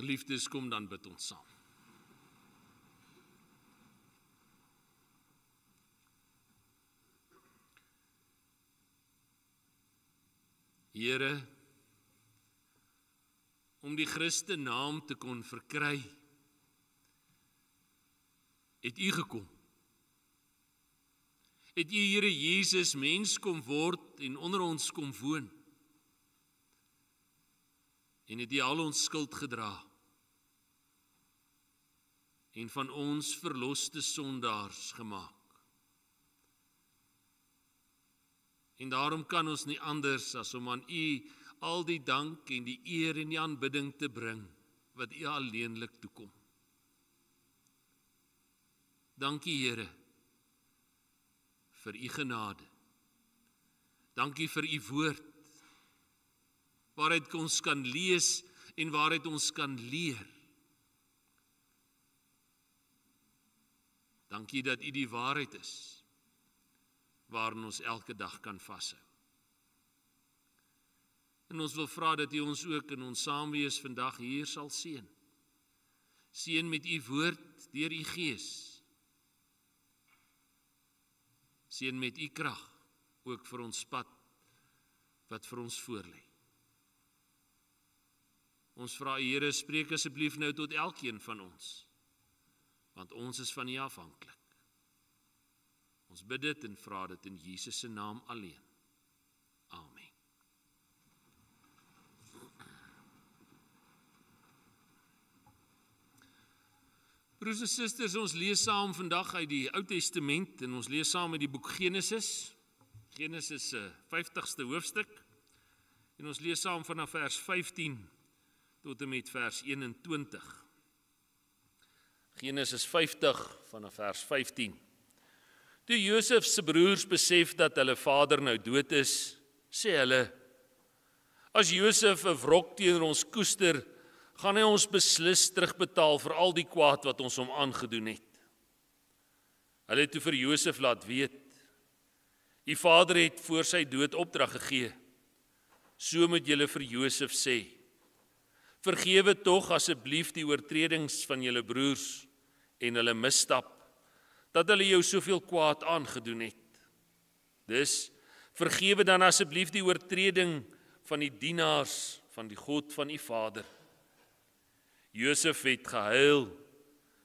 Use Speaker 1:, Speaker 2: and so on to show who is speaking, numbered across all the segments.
Speaker 1: Geliefdes, kom dan bid ons saam. Here, om die Christen naam te kon verkry, het U gekom. Het U, Here Jesus, mens kom word en onder ons kom woon. En het U al ons skuld gedra. En van ons verloste sondaars gemaak. En daarom kan ons nie anders as om aan U al die dank en die eer en die aanbidding te bring, wat U alleenlik toekom. Dankie, Here, vir U genade. Dankie vir U woord, waaruit ons kan lees en waaruit ons kan leer. Dankie dat U die waarheid is, waarin ons elke dag kan vashou. En ons wil vra dat U ons ook in ons saamwees vandag hier sal seën. Seën met U woord deur U Gees. Seën met U krag, ook vir ons pad wat vir ons voorlê. Ons vra U, Here, spreek asseblief nou tot elkeen van ons, want ons is van U afhanklik. Ons bid dit en vra dit in Jesus se naam alleen. Amen. Broers en susters, ons lees saam vandag uit die Ou Testament en ons lees saam uit die boek Genesis. Genesis se 50ste hoofstuk. En ons lees saam vanaf vers 15 tot en met vers 21. Genesis 50 vanaf vers 15. Toe Josef se broers besef dat hulle vader nou dood is, sê hulle: As Josef 'n wrok teenoor ons koester, gaan hy ons beslis terugbetaal vir al die kwaad wat ons hom aangedoen het. Hulle het toe vir Josef laat weet: U vader het voor sy dood opdrag gegee. So moet julle vir Josef sê: Vergewe tog asseblief die oortredings van julle broers en hulle misstap, dat hulle jou soveel kwaad aangedoen het. Dus, vergewe dan asseblief die oortreding van die dienaars van die God van u vader. Josef het gehuil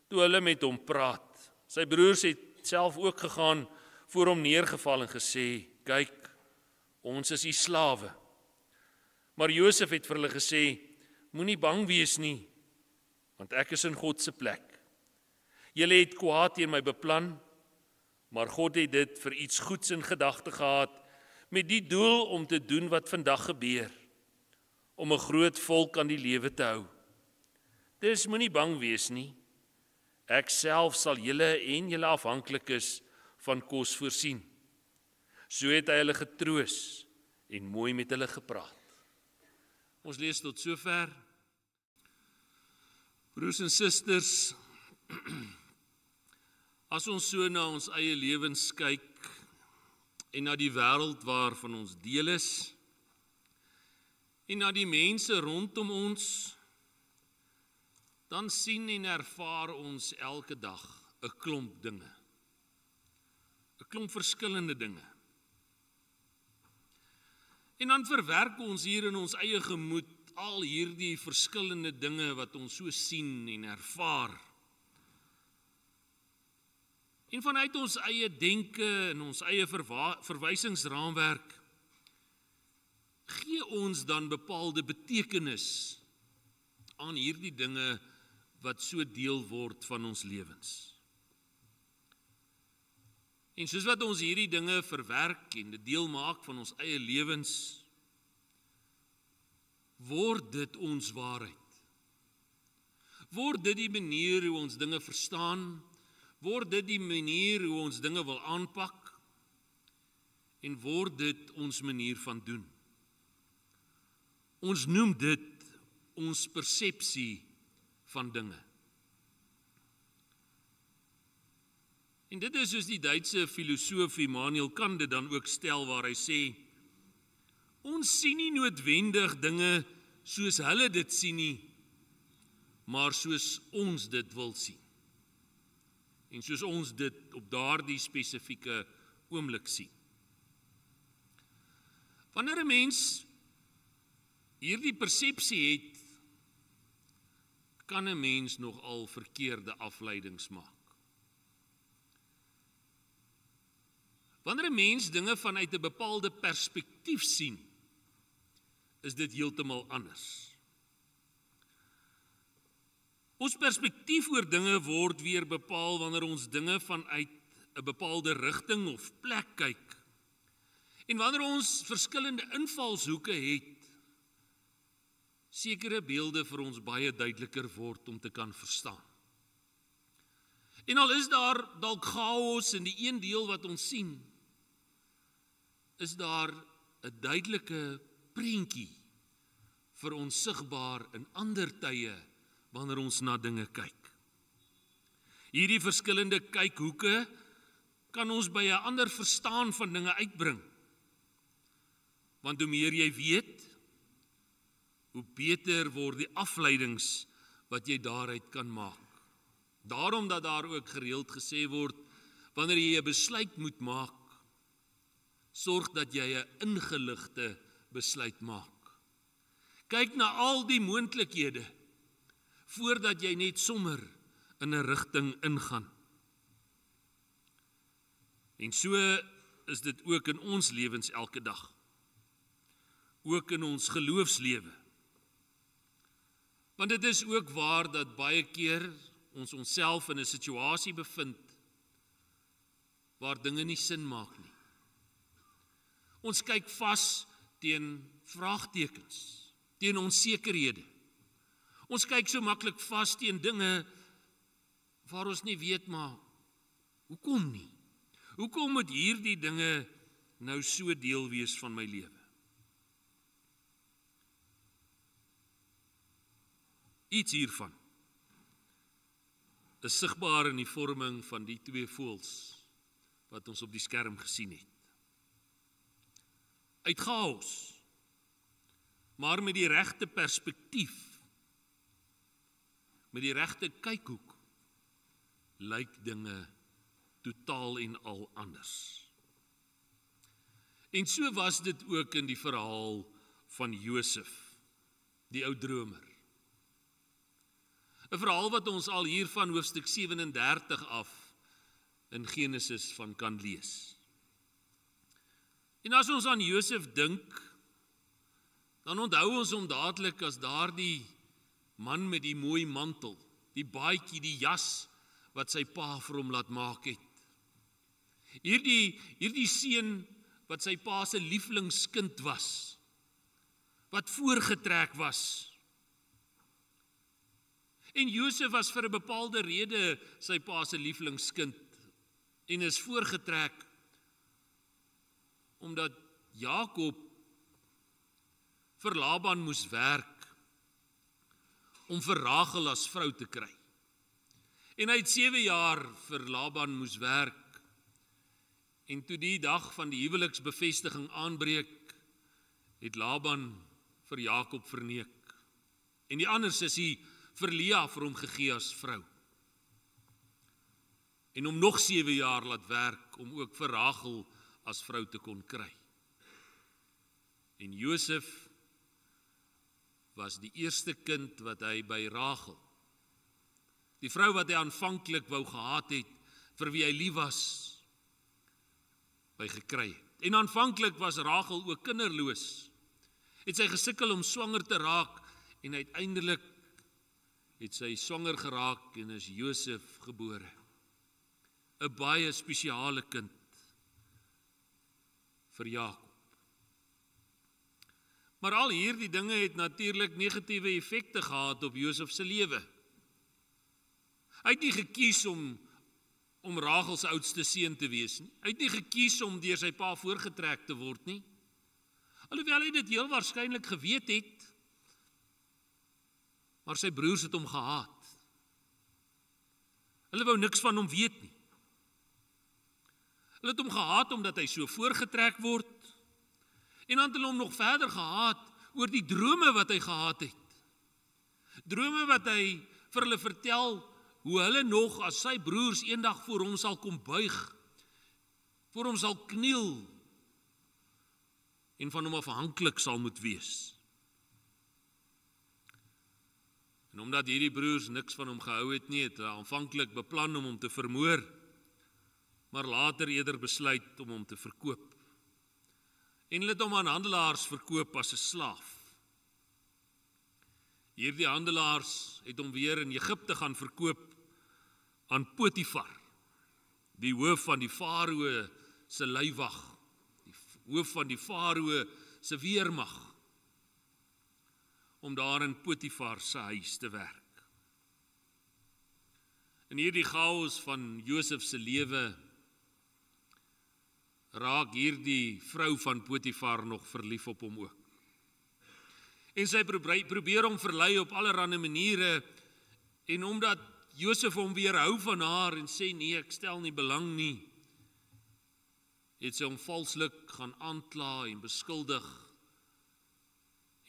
Speaker 1: toe hulle met hom praat. Sy broers het self ook gegaan voor hom neergeval en gesê: Kyk, ons is u slawe. Maar Josef het vir hulle gesê: Moenie bang wees nie, want ek is in God se plek. Julle het kwaad teen my beplan, maar God het dit vir iets goeds in gedagte gehad, met die doel om te doen wat vandag gebeur, om 'n groot volk aan die lewe te hou. Dus moenie bang wees nie. Ek self sal julle en julle afhanklikes van kos voorsien. So het hy hulle getroos en mooi met hulle gepraat. Ons lees tot sover. Broers en susters, as ons so na ons eie lewens kyk en na die wêreld waarvan ons deel is en na die mense rondom ons, dan sien en ervaar ons elke dag 'n klomp dinge. 'n Klomp verskillende dinge. En dan verwerk ons hier in ons eie gemoed al hierdie verskillende dinge wat ons so sien en ervaar. En vanuit ons eie denke en ons eie verwysingsraamwerk gee ons dan bepaalde betekenis aan hierdie dinge wat so deel word van ons lewens. En soos wat ons hierdie dinge verwerk en dit deel maak van ons eie lewens, word dit ons waarheid. Word dit die manier hoe ons dinge verstaan, word dit die manier hoe ons dinge wil aanpak, en word dit ons manier van doen. Ons noem dit ons persepsie van dinge. En dit is soos die Duitse filosoof Immanuel Kant dit dan ook stel, waar hy sê: Ons sien nie noodwendig dinge soos hulle dit sien nie. maar soos ons dit wil sien. En soos ons dit op daardie spesifieke oomblik sien. Wanneer 'n mens hierdie persepsie het, kan 'n mens nogal verkeerde afleidings maak. Wanneer 'n mens dinge vanuit 'n bepaalde perspektief sien, is dit heeltemal anders. Ons perspektief oor dinge word weer bepaal wanneer ons dinge vanuit 'n bepaalde rigting of plek kyk. En wanneer ons verskillende invalshoeke het, sekere beelde vir ons baie duideliker word om te kan verstaan. En al is daar dalk chaos in die een deel wat ons sien, is daar 'n duidelike prentjie vir ons sigbaar in ander tye wanneer ons na dinge kyk. Hierdie verskillende kykhoeke kan ons by 'n ander verstaan van dinge uitbring. Want hoe meer jy weet, hoe beter word die afleidings wat jy daaruit kan maak. Daarom dat daar ook gereeld gesê word, wanneer jy 'n besluit moet maak, sorg dat jy 'n ingeligte besluit maak. Kyk na al die moontlikhede, voordat jy net sommer in 'n rigting ingaan. En so is dit ook in ons lewens elke dag. Ook in ons geloofslewe. Want dit is ook waar dat baie keer ons onsself in 'n situasie bevind waar dinge nie sin maak nie. Ons kyk vas teen vraagtekens, teen onsekerhede. Ons kyk so maklik vas teen dinge waar ons nie weet, maar hoekom nie? Hoekom moet hierdie dinge nou so deel wees van my lewe? Iets hiervan is sigbaar in die vorming van die twee voëls wat ons op die skerm gesien het. Uit chaos, maar met die regte perspektief, met die regte kykhoek, lyk dinge totaal en al anders. En so was dit ook in die verhaal van Josef, die ou dromer. 'n verhaal wat ons al hier van hoofstuk 37 af in Genesis van kan lees. En as ons aan Josef dink, dan onthou ons hom dadelik as daardie man met die mooi mantel, die baadjie, die jas wat sy pa vir hom laat maak het. Hierdie seun wat sy pa se lievelingskind was, wat voorgetrek was. En Josef was vir 'n bepaalde rede sy pa se lievelingskind en is voorgetrek omdat Jakob vir Laban moes werk om vir Rachel as vrou te kry. En hy het 7 jaar vir Laban moes werk. En toe die dag van die huweliksbevestiging aanbreek, het Laban vir Jakob verneek. En die ander sussie vir Lea vir hom gegee as vrou. En hom nog 7 jaar laat werk om ook vir Rachel as vrou te kon kry. En Josef was die eerste kind wat hy by Rachel, die vrou wat hy aanvanklik wou gehad het, vir wie hy lief was, by gekry het. En aanvanklik was Rachel ook kinderloos. Het sy gesukkel om swanger te raak en uiteindelik het sy swanger geraak en is Josef gebore. 'n baie spesiale kind vir Jakob. Maar al hierdie dinge het natuurlik negatiewe effekte gehad op Josef se lewe. Hy het nie gekies om Rachel se oudste seun te wees nie. Hy het nie gekies om deur sy pa voorgetrek te word nie. Alhoewel hy dit heel waarskynlik geweet het, maar sy broers het hom gehaat. Hulle wou niks van hom weet nie. Hulle het hom gehaat omdat hy so voorgetrek word, en dan het hulle hom nog verder gehaat oor die drome wat hy gehad het. Drome wat hy vir hulle vertel hoe hulle nog as sy broers eendag voor hom sal kom buig, voor hom sal kniel en van hom afhanklik sal moet wees. En omdat hierdie broers niks van hom gehou het nie, het hulle aanvanklik beplan om hom te vermoor, maar later eerder besluit om hom te verkoop. En hulle het hom aan handelaars verkoop as 'n slaaf. Hierdie handelaars het hom weer in Egipte gaan verkoop aan Potifar, die hoof van die Farao se leiwag, die hoof van die Farao se weermag, om daar in Potifar se huis te werk. In hierdie chaos van Josef se lewe raak hierdie vrou van Potifar nog verlief op hom ook. En sy probeer hom verlei op allerlei maniere, en omdat Josef hom weerhou van haar en sê nee, ek stel nie belang nie, het sy hom valslik gaan aankla en beskuldig,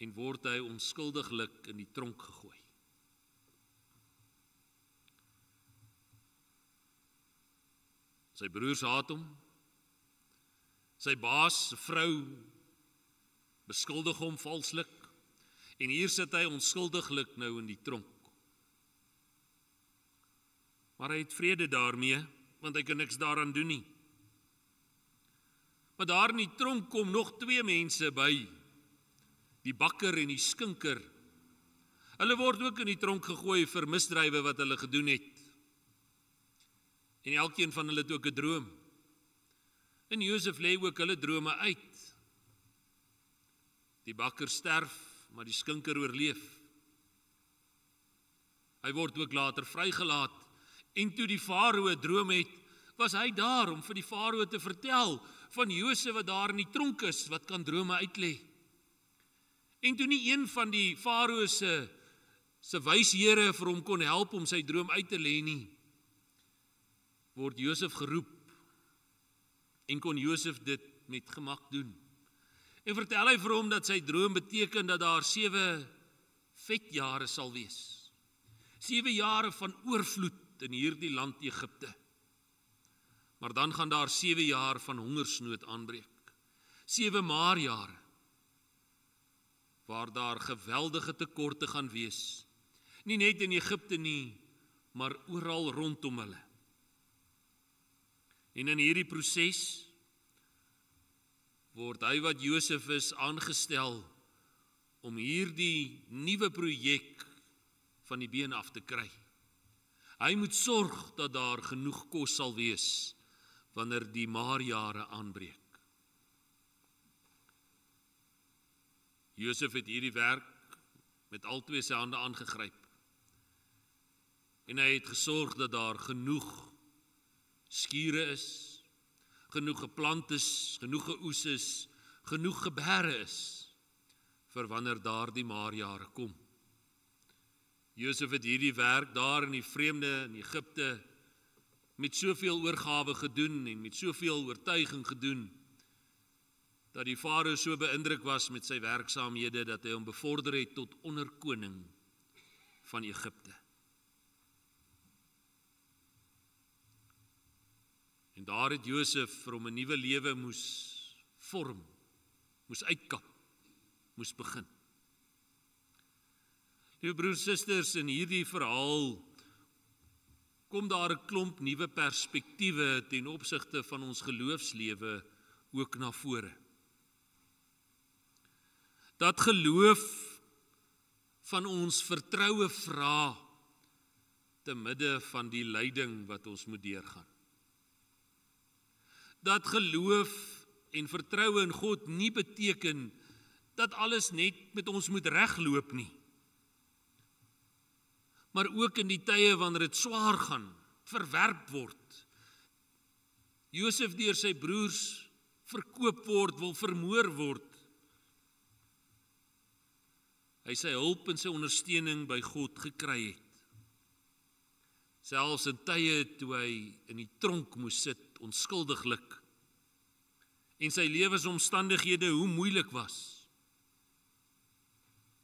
Speaker 1: en word hy onskuldiglik in die tronk gegooi. Sy broers haat hom, sy baas, sy vrou, beskuldig hom valslik, en hier sit hy onskuldiglik nou in die tronk. Maar hy het vrede daarmee, want hy kan niks daaraan doen nie. Maar daar in die tronk kom nog 2 mense by, die bakker en die skinker. Hulle word ook in die tronk gegooi vir misdrywe wat hulle gedoen het. En elkeen van hulle het ook 'n droom. En Josef lê ook hulle drome uit. Die bakker sterf, maar die skinker oorleef. Hy word ook later vrygelaat, en toe die Farao 'n droom het, was hy daar om vir die Farao te vertel van Josef wat daar in die tronk is, wat kan drome uitlê. En toe nie een van die Farao se wyshere vir hom kon help om sy droom uit te lê nie, word Josef geroep, en kon Josef dit met gemak doen. En vertel hy vir hom dat sy droom beteken dat daar 7 vetjare sal wees. 7 jare van oorvloed in hierdie land Egipte. Maar dan gaan daar 7 jaar van hongersnood aanbreek. 7 maarjare, waar daar geweldige tekorte gaan wees. Nie net in Egipte nie, maar oral rondom hulle. En in hierdie proses word hy wat Josef is aangestel om hierdie nuwe projek van die been af te kry. Hy moet sorg dat daar genoeg kos sal wees wanneer die maarjare aanbreek. Josef het hierdie werk met al 2 sy hande aangegryp. En hy het gesorg dat daar genoeg skure is, genoeg geplant is, genoeg geoes is, genoeg geberre is, vir wanneer daar die maarjare kom. Josef het hierdie werk daar in die vreemde in Egipte met soveel oorgawe gedoen en met soveel oortuiging gedoen, dat die Farao so beïndruk was met sy werksaamhede, dat hy hom bevorder het tot onderkoning van Egipte. En daar het Josef vir hom 'n nuwe lewe moes vorm, moes uitkap, moes begin. Liewe broers en susters, in hierdie verhaal kom daar 'n klomp nuwe perspektiewe ten opsigte van ons geloofslewe ook na vore. Dat geloof van ons vertroue vra te midde van die lyding wat ons moet deurgaan. Dat geloof en vertroue in God nie beteken dat alles net met ons moet regloop nie. Maar ook in die tye wanneer dit swaar gaan, verwerp word. Josef deur sy broers verkoop word, wil vermoor word. Hy sy hulp en sy ondersteuning by God gekry het. Selfs in tye toe hy in die tronk moes sit, onskuldiglik, en sy lewensomstandighede hoe moeilik was,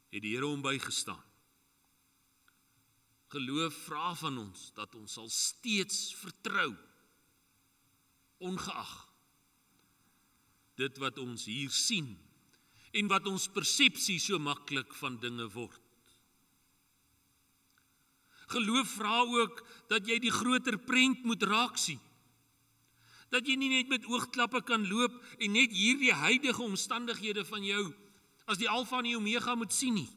Speaker 1: het die Here hom bygestaan. Geloof vra van ons dat ons sal steeds vertrou, ongeag dit wat ons hier sien en wat ons persepsie so maklik van dinge word. Geloof vra ook dat jy die groter prent moet raak sien. Dat jy nie net met oogklappe kan loop en net hierdie huidige omstandighede van jou as die alfa en die omega moet sien nie.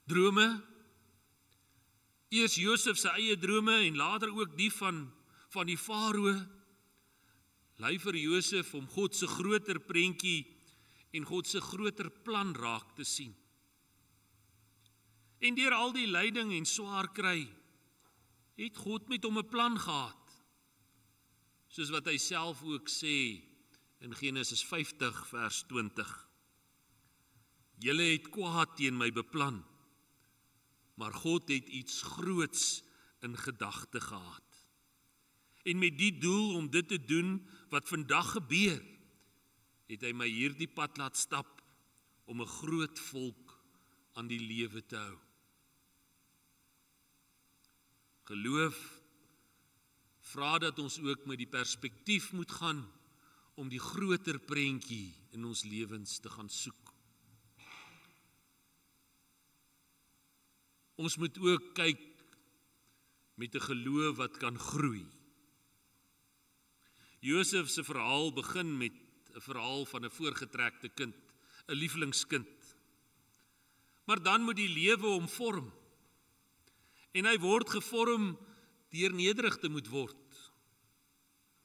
Speaker 1: Drome, eers Josef se eie drome en later ook die van die farao, lei vir Josef om God se groter prentjie en God se groter plan raak te sien. En deur al die lyding en swaar kry, het God met hom 'n plan gehad. Soos wat hy self ook sê in Genesis 50 vers 20. Julle het kwaad teen my beplan, maar God het iets groots in gedagte gehad. En met die doel om dit te doen wat vandag gebeur, het hy my hierdie pad laat stap om 'n groot volk aan die lewe te hou. Geloof vra dat ons ook met die perspektief moet gaan om die groter prentjie in ons lewens te gaan soek. Ons moet ook kyk met 'n geloof wat kan groei. Josef se verhaal begin met 'n verhaal van 'n voorgetrekte kind, 'n lievelingskind. Maar dan moet die lewe hom vorm. En hy word gevorm deur nederig te moet word,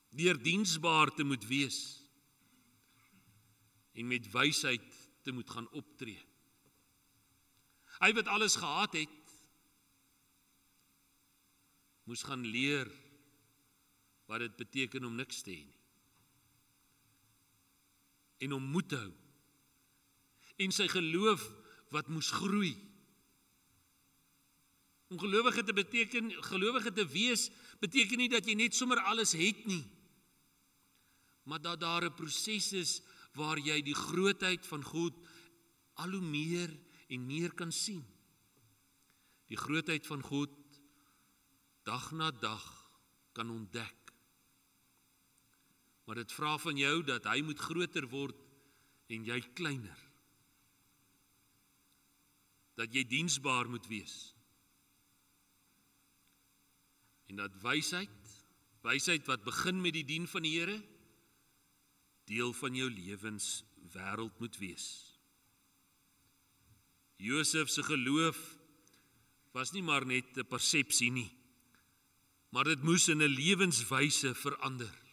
Speaker 1: deur diensbaar te moet wees en met wysheid te moet gaan optree. Hy wat alles gehad het, moes gaan leer wat dit beteken om niks te hê nie. En om moed te hou. En sy geloof wat moes groei. Om gelowige te wees, beteken nie dat jy net sommer alles het nie. Maar dat daar 'n proses is waar jy die grootheid van God al hoe meer en meer kan sien. Die grootheid van God dag na dag kan ontdek. Maar dit vra van jou dat hy moet groter word en jy kleiner. Dat jy diensbaar moet wees. En dat wysheid wat begin met die dien van die Here, deel van jou lewenswêreld moet wees. Josef se geloof was nie maar net 'n persepsie nie, maar dit moes in 'n lewenswyse verander.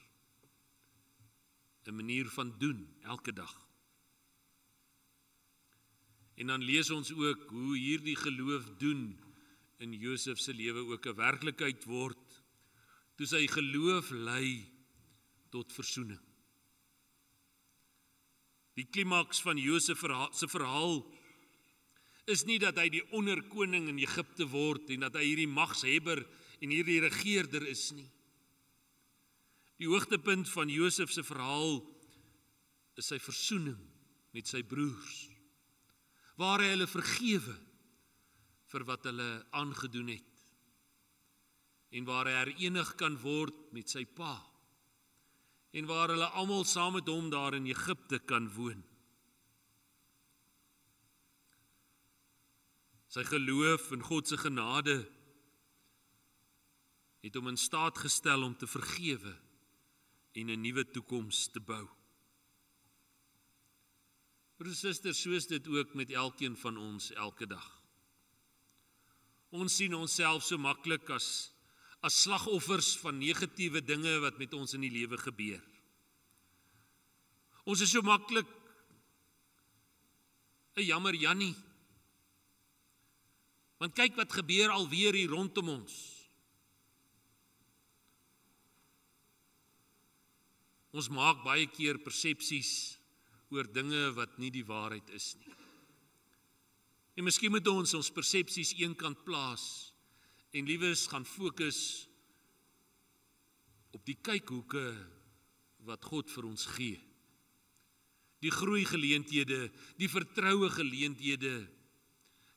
Speaker 1: 'n manier van doen elke dag. En dan lees ons ook hoe hierdie geloof doen in Josef se lewe ook 'n werklikheid word, toe sy geloof lei tot versoening. Die klimaks van Josef se verhaal is nie dat hy die onderkoning in Egipte word en dat hy hierdie magshebber en hierdie regeerder is nie. Die hoogtepunt van Josef se verhaal is sy versoening met sy broers, waar hy hulle vergewe vir wat hulle aangedoen het en waar hy herenig kan word met sy pa en waar hulle almal saam met hom daar in Egipte kan woon. Sy geloof in God se genade het hom in staat gestel om te vergewe en 'n nuwe toekoms te bou. Broers en susters, soos dit ook met elkeen van ons elke dag. Ons sien onsself so maklik as slagoffers van negatiewe dinge wat met ons in die lewe gebeur. Ons is so maklik 'n jammer Jannie. Want kyk wat gebeur alweer hier rondom ons. Ons maak baie keer persepsies oor dinge wat nie die waarheid is nie. En miskien moet ons persepsies eenkant plaas en liewes gaan fokus op die kykhoeke wat God vir ons gee. Die groei geleenthede, die vertroue geleenthede,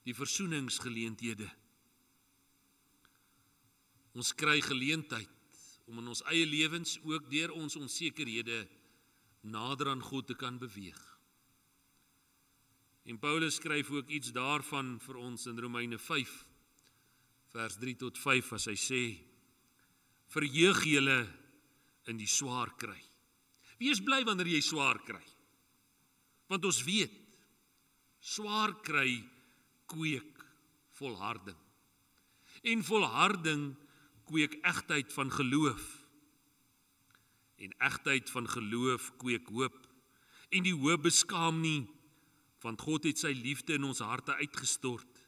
Speaker 1: die versoeningsgeleenthede. Ons kry geleentheid om in ons eie lewens ook deur ons onsekerhede nader aan God te kan beweeg. En Paulus skryf ook iets daarvan vir ons in Romeine 5, vers 3 tot 5, as hy sê, verheug julle in die swaar kry. Wees bly wanneer jy swaar kry. Want ons weet, swaar kry kweek volharding. En volharding kweek egtheid van geloof. En egtheid van geloof kweek hoop. En die hoop beskaam nie, want God het sy liefde in ons harte uitgestort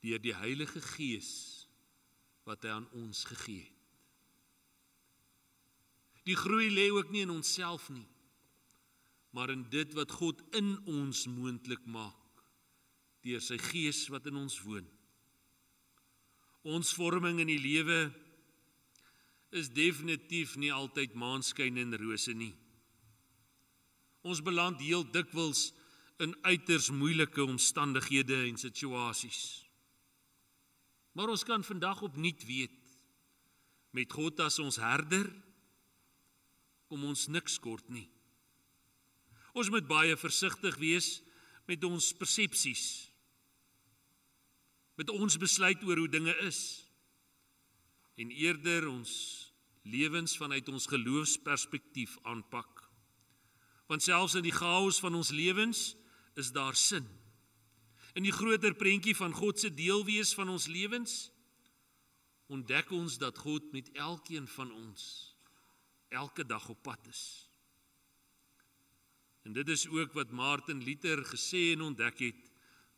Speaker 1: deur die Heilige Gees wat hy aan ons gegee het. Die groei lê ook nie in onsself nie, maar in dit wat God in ons moontlik maak, deur sy Gees wat in ons woon. Ons vorming in die lewe is definitief nie altyd maanskyn en rose nie. Ons beland heel dikwels in uiters moeilike omstandighede en situasies. Maar ons kan vandag opnuut weet, met God as ons herder, kom ons niks kort nie. Ons moet baie versigtig wees met ons persepsies, met ons besluit oor hoe dinge is, en eerder ons lewens vanuit ons geloofsperspektief aanpak. Want selfs in die chaos van ons lewens is daar sin. In die groter prentjie van God se deelwees van ons lewens, ontdek ons dat God met elkeen van ons elke dag op pad is. En dit is ook wat Martin Luther gesê en ontdek het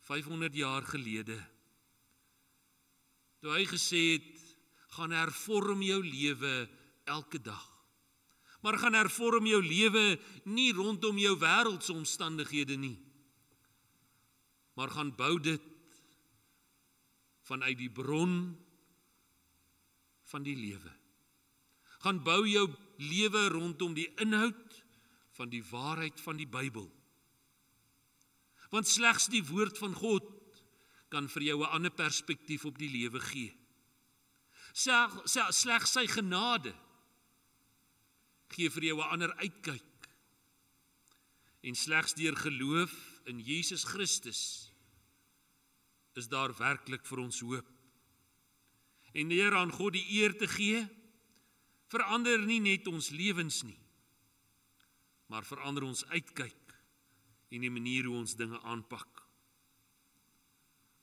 Speaker 1: 500 jaar gelede. Toe hy gesê het, gaan hervorm jou lewe elke dag. Maar gaan hervorm jou lewe nie rondom jou wêreldse omstandighede nie, maar gaan bou dit vanuit die bron van die lewe. Gaan bou jou lewe rondom die inhoud van die waarheid van die Bybel. Want slegs die woord van God kan vir jou 'n ander perspektief op die lewe gee. Slegs sy genade gee vir jou 'n ander uitkyk. En slegs deur geloof in Jesus Christus is daar werklik vir ons hoop. En deur aan God die eer te gee, verander nie net ons lewens nie, maar verander ons uitkyk en die manier hoe ons dinge aanpak.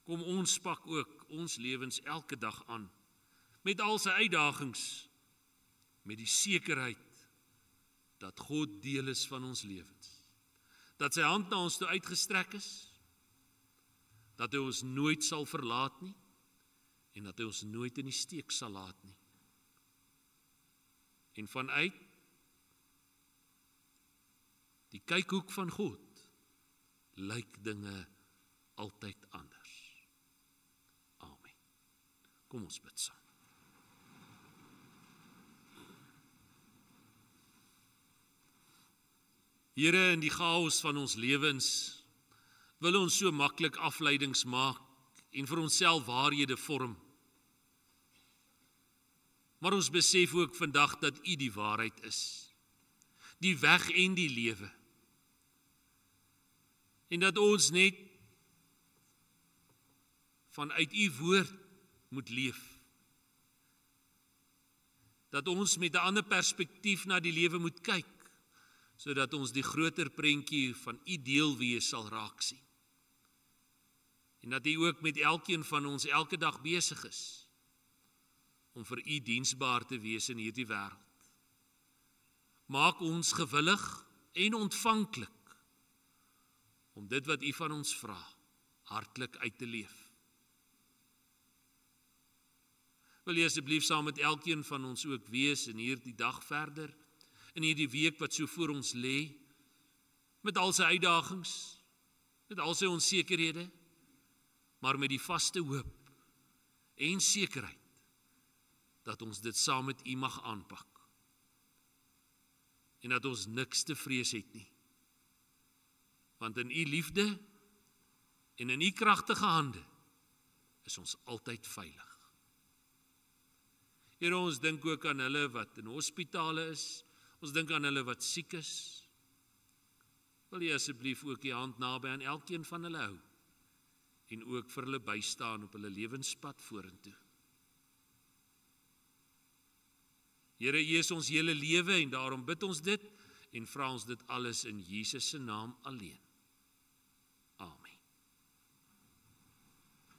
Speaker 1: Kom ons pak ook ons lewens elke dag aan, met al sy uitdagings, met die sekerheid dat God deel is van ons lewens. Dat sy hand na ons toe uitgestrek is, dat hy ons nooit sal verlaat nie, en dat hy ons nooit in die steek sal laat nie. En vanuit die kykhoek van God, lyk dinge altyd anders. Amen. Kom ons bid saam. Here, in die chaos van ons lewens wil ons so maklik afleidings maak en vir onsself waarhede vorm. Maar ons besef ook vandag dat U die waarheid is, die weg en die lewe. En dat ons net vanuit U woord moet leef. Dat ons met 'n ander perspektief na die lewe moet kyk, sodat ons die groter prentjie van U deelwees sal raak sien. En dat U ook met elkeen van ons elke dag besig is om vir U diensbaar te wees in hierdie wêreld. Maak ons gewillig en ontvanklik om dit wat U van ons vra, hartlik uit te leef. Wil U asseblief saam met elkeen van ons ook wees in hierdie dag verder, in hierdie week wat so voor ons lê, met al sy uitdagings, met al sy onsekerhede, maar met die vaste hoop en sekerheid dat ons dit saam met U mag aanpak. En dat ons niks te vrees het nie. Want in U liefde en in U kragtige hande is ons altyd veilig. Here, ons dink ook aan hulle wat in hospitale is, ons dink aan hulle wat siek is. Wil jy asseblief ook die hand naby aan elkeen van hulle hou, en ook vir hulle bystaan op hulle lewenspad vorentoe. Here, U is ons hele lewe en daarom bid ons dit en vra ons dit alles in Jesus se naam alleen.